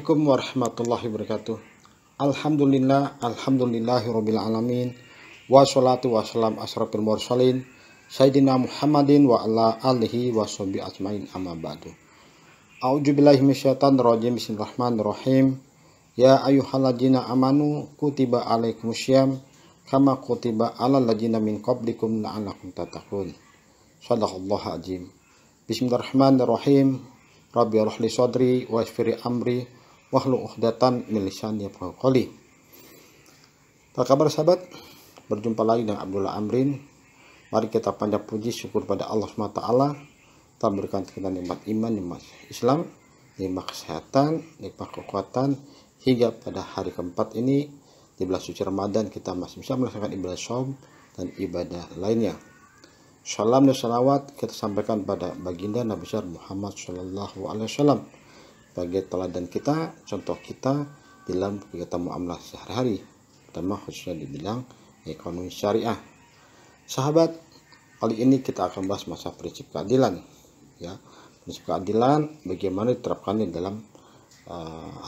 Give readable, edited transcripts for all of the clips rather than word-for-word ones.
Assalamualaikum warahmatullahi wabarakatuh. Alhamdulillahirabbil alamin. Wassalatu wassalam asrofil mursalin Sayyidina Muhammadin wa ala alihi wa sahbihi ajmain, amma ba'du. A'udzubillahi minasyaitonir rajim. Bismillahirrahmanirrahim. Ya ayyuhalladzina amanu kutiba alaikumusiyam kama kutiba alal ladzina min qablikum la'allakum tattaqun. Shadaqallahul azim. Bismillahirrahmanirrahim. Rabbi shrah li sadri wa yassir amri wahlul 'uqdatam min lisani yafqahu qawli. Apa kabar sahabat? Berjumpa lagi dengan Abdullah Amrin. Mari kita panjang puji syukur pada Allah SWT telah memberikan kita nikmat iman, nikmat Islam, nikmat kesehatan, nikmat kekuatan, hingga pada hari keempat ini di bulan suci Ramadan kita masih bisa melaksanakan ibadah shaum dan ibadah lainnya. Salam dan salawat kita sampaikan pada baginda Nabi besar Muhammad Shallallahu Alaihi Wasallam sebagai teladan kita, contoh kita dalam kegiatan muamalah sehari-hari, terutama khususnya di bidang ekonomi syariah. Sahabat, kali ini kita akan bahas masalah prinsip keadilan. Ya, prinsip keadilan bagaimana diterapkannya dalam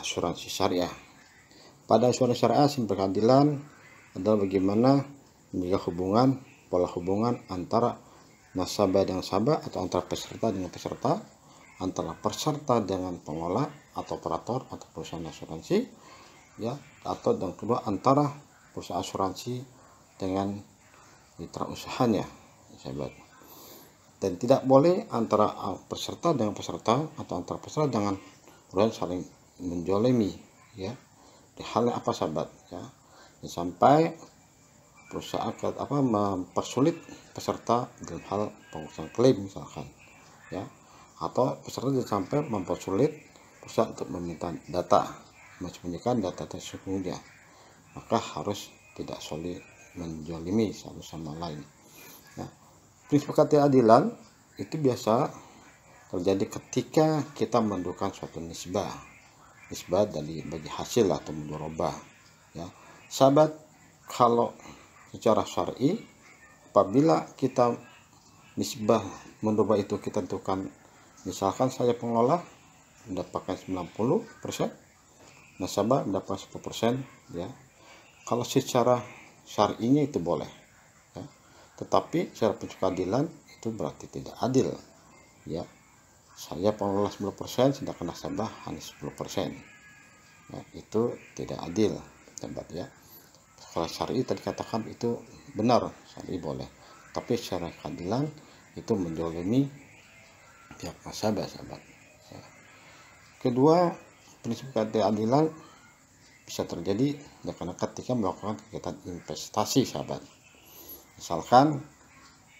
asuransi syariah. Pada asuransi syariah, prinsip keadilan adalah bagaimana menjaga hubungan, pola hubungan antara nasabah dengan nasabah, atau antara peserta dengan peserta, antara peserta dengan pengelola atau operator atau perusahaan asuransi, ya, atau yang kedua antara perusahaan asuransi dengan mitra usahanya, sahabat. Dan tidak boleh antara peserta dengan peserta atau antara peserta dengan perusahaan saling menjolimi, ya. Di hal apa, sahabat, ya, sampai perusahaan mempersulit peserta dalam hal pengurusan klaim misalkan, ya, atau peserta sampai mempersulit perusahaan untuk meminta data, menyembunyikan data tersebutnya, maka harus tidak saling menjolimi satu sama lain. Nah, prinsip keadilan itu biasa terjadi ketika kita menentukan suatu nisbah dari bagi hasil atau mudharabah, ya, sahabat. Kalau secara syar'i, apabila kita nisbah mudharabah itu kita tentukan, misalkan saya pengelola mendapatkan 90%, nasabah mendapatkan 10%, ya. Kalau secara syar'inya itu boleh, ya. Tetapi secara prinsip keadilan itu berarti tidak adil, ya. Saya pengelola 10% sedangkan nasabah hanya 10%, ya, itu tidak adil, sahabat, ya. Kalau syar'i tadi katakan itu benar, syar'i boleh, tapi secara keadilan itu menzalimi pihak nasabah, sahabat, ya. Kedua, prinsip keadilan bisa terjadi ya, karena ketika melakukan kegiatan investasi, sahabat. Misalkan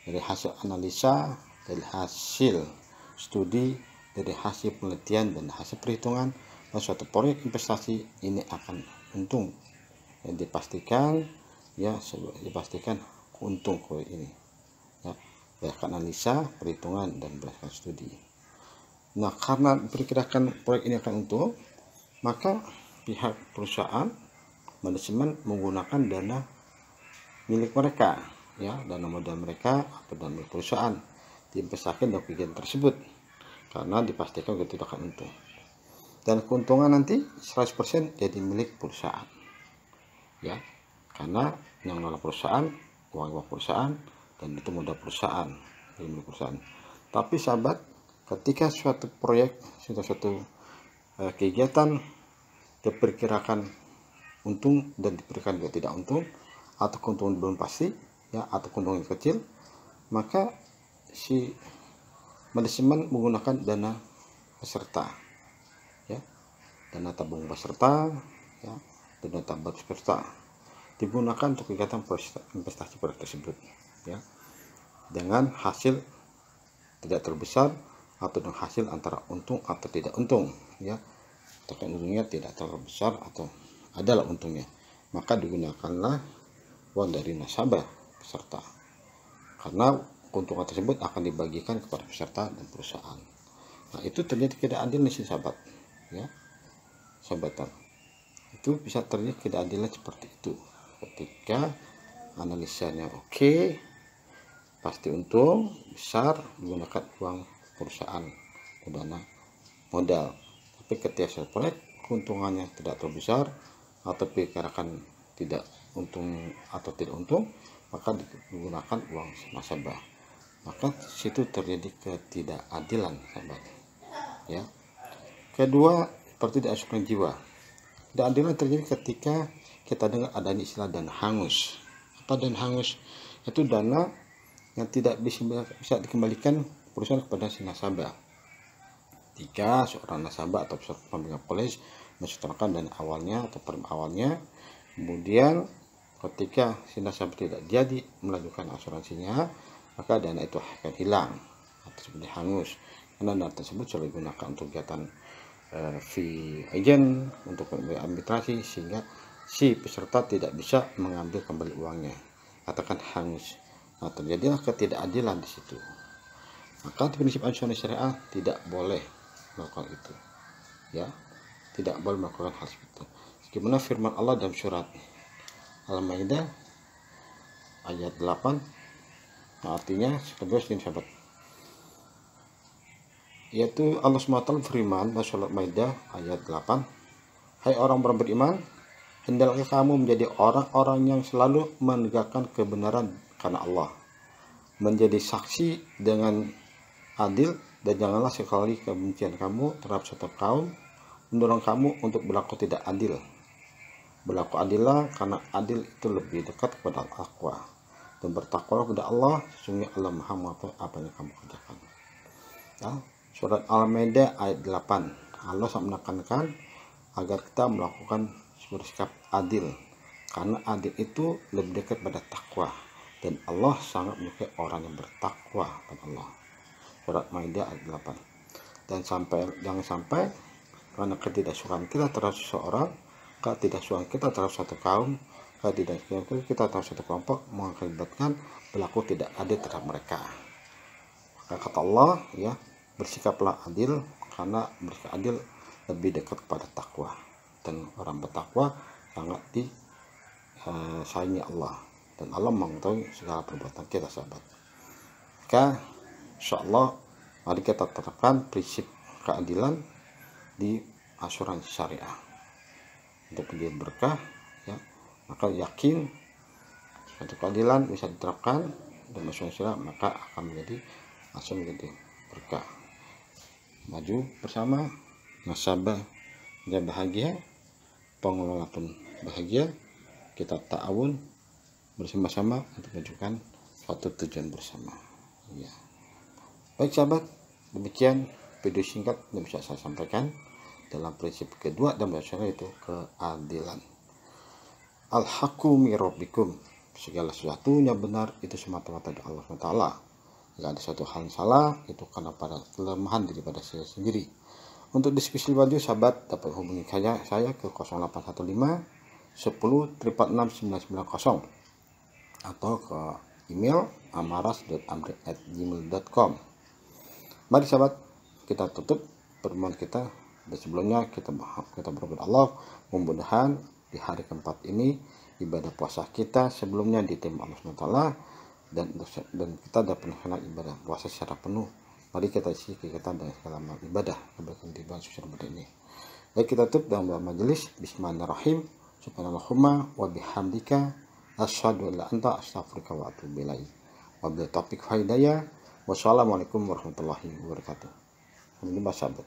dari hasil analisa, dari hasil studi, dari hasil penelitian dan hasil perhitungan bahwa suatu proyek investasi ini akan untung, ya, dipastikan untung proyek ini, ya, berdasarkan analisa, perhitungan dan berdasarkan studi. Nah, karena diperkirakan proyek ini akan untung, maka pihak perusahaan manajemen menggunakan dana milik mereka, ya, dana modal mereka atau dana milik perusahaan diinvestasikan dalam kegiatan tersebut karena dipastikan itu akan untung, dan keuntungan nanti 100% jadi milik perusahaan, ya, karena yang mengelola perusahaan uang perusahaan dan itu modal perusahaan, milik perusahaan. Tapi sahabat, ketika suatu proyek, suatu kegiatan diperkirakan untung dan diperkirakan juga tidak untung, atau keuntungan belum pasti, ya, atau keuntungan kecil, maka si manajemen menggunakan dana peserta, ya, dana tabung peserta, ya, dana tabung peserta digunakan untuk kegiatan investasi proyek tersebut, ya, dengan hasil tidak terbesar atau dengan hasil antara untung atau tidak untung, ya. Tekan untungnya tidak terlalu besar atau adalah untungnya, maka digunakanlah uang dari nasabah peserta, karena keuntungan tersebut akan dibagikan kepada peserta dan perusahaan. Nah, itu terjadi tidak adil nih, sahabat, ya, sahabat. Itu bisa terjadi ketidakadilan seperti itu ketika analisanya oke, pasti untung besar menggunakan uang perusahaan, dana modal. Tapi ketika proyek keuntungannya tidak terlalu besar atau perkirakan tidak untung atau tidak untung, maka digunakan uang nasabah. Maka situ terjadi ketidakadilan, sahabat. Ya. Kedua, seperti di asuransi jiwa. Ketidakadilan terjadi ketika kita dengar adanya istilah dana hangus. Apa dana hangus? Itu dana yang tidak bisa dikembalikan perusahaan kepada si nasabah. Jika seorang nasabah atau peserta pemegang polis mensetorkan dana awalnya atau prem awalnya, kemudian ketika si nasabah tidak jadi melanjutkan asuransinya, maka dana itu akan hilang atau seperti hangus, karena dana tersebut selalu digunakan untuk kegiatan fee agent, untuk arbitrasi, sehingga si peserta tidak bisa mengambil kembali uangnya, katakan hangus. Nah, terjadilah ketidakadilan di situ. Maka di prinsip asuransi syariah tidak boleh melakukan itu, ya, tidak boleh melakukan hal seperti itu. Bagaimana firman Allah dalam surat Al-Maidah ayat 8, nah, artinya sebagai sahabat, yaitu Allah SWT firman dalam surat Al-Maidah ayat 8, hai orang beriman, hendaklah kamu menjadi orang-orang yang selalu menegakkan kebenaran karena Allah, menjadi saksi dengan adil, dan janganlah sekali kebencian kamu terhadap suatu kaum mendorong kamu untuk berlaku tidak adil. Berlaku adillah, karena adil itu lebih dekat kepada taqwa, dan bertakwalah kepada Allah, sesungguhnya Allah Maha mengetahui apa yang kamu kerjakan. Ya, surat Al-Maidah ayat 8, Allah sangat menekankan agar kita melakukan bersikap adil, karena adil itu lebih dekat pada takwa, dan Allah sangat menyukai orang yang bertakwa pada Allah. Surat Maidah ayat 8. Dan jangan sampai karena ketidaksukaan kita terhadap seseorang, ketidaksukaan kita terhadap suatu kaum, ketidaksukaan kita terhadap suatu kelompok mengakibatkan berlaku tidak adil terhadap mereka. Maka kata Allah, ya, bersikaplah adil, karena bersikap adil lebih dekat kepada takwa, dan orang bertakwa sangat disayangi Allah, dan Allah mengetahui segala perbuatan kita, sahabat. Maka insyaallah mari kita terapkan prinsip keadilan di asuransi syariah untuk menjadi berkah, ya. Maka yakin suatu keadilan bisa diterapkan dan asuransi syariah, maka akan menjadi berkah. Maju bersama, nasabah menjadi bahagia, pengelola pun bahagia, kita ta'awun bersama-sama untuk menunjukkan suatu tujuan bersama, ya. Baik sahabat, demikian video singkat yang bisa saya sampaikan dalam prinsip kedua dan syariah, itu keadilan. Al-haqqu min rabbikum, segala sesuatunya benar itu semata-mata dari Allah SWT. Jika ada suatu hal yang salah, itu karena pada kelemahan daripada saya sendiri. Untuk diskusi lebih lanjut, sahabat dapat hubungi saya ke 0815 10 446 990 atau ke email amaras.amri@gmail.com. Mari sahabat, kita tutup pertemuan kita, dan sebelumnya kita berdoa Allah, mudah-mudahan di hari keempat ini ibadah puasa kita sebelumnya diterima Allah SWT, dan kita dapat melaksanakan ibadah puasa secara penuh. Mari kita isi kegiatan dan segala ibadah kebaikan di bulan suci Ramadan ini. Baik, kita tutup dalam majelis Bismillahirrahmanirrahim. Subhanallahumma wa bihamdika asyhadu an la ilaha illa anta astaghfiruka wa atubu ilaik. Wabillahi taufiq wal hidayah. Wassalamualaikum warahmatullahi wabarakatuh. Sahabat.